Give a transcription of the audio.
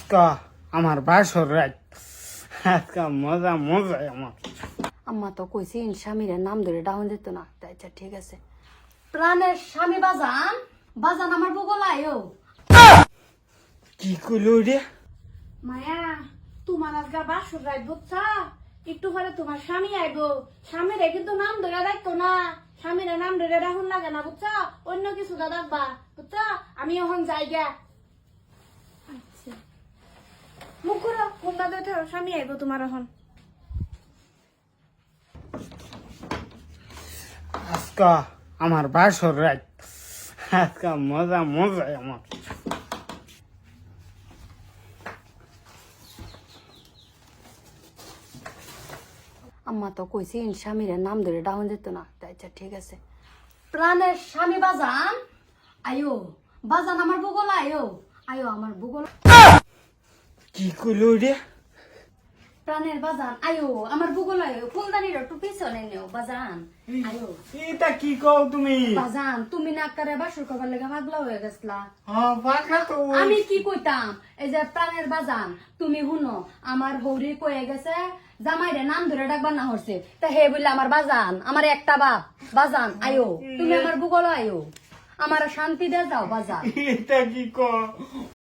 আজকা আমার বাসর রাত আজকা মজা মজা আমার। আম্মা তো কইছি স্বামীর নাম ধরে ডাউন দিত না। তাই আচ্ছা ঠিক আছে। প্রাণের স্বামী বাজান, বাজান আমার বগলায়ও। কি কইলো রে? মায়া তোমার আজকে বাসর রাত বুঝছা, একটু পরে তোমার স্বামী আইব। স্বামীরে কিন্তু নাম ধরে রাখতো না, স্বামীরে নাম ধরে রাখুন লাগে না বুঝছা, অন্য কিছু রাখবা বুঝছা। আমি এখন যাই গা। আচ্ছা মুখ করো, কোনটা দেখো স্বামী আইব তোমার এখন। আজকা আমার বাসর রাত আজকা মজা মজা আমার। আম্মা তো কইছি স্বামীর নাম ধরে ডাউন দিত না। তাই আচ্ছা ঠিক আছে। প্রাণের স্বামী বাজান, আয়ো বাজান আমার বগলায়ও। আয়ো আমার বগল। কি কইলো রে? প্রাণের বাজান আয়ো আমার বগলায়ও। ফুলদানির একটু পিছনে নেও বাজান। আয়ো এটা কি কও তুমি? বাজান তুমি না করে বাসর কবার লেগে পাগলা হয়ে গেছলা। হ্যাঁ পাখা তো ওই। আমি কি কইতাম, এই যে প্রাণের বাজান তুমি শুনো, আমার হৌরি কয়ে গেছে জামাইরে নাম ধরে ডাকবার না হচ্ছে। তা হে বললে আমার বাজান, আমার একটা বাপ বাজান আয়ো, তুমি আমার বুগল আয়ো, আমার শান্তি দে যাও বাজান। এটা কি কও?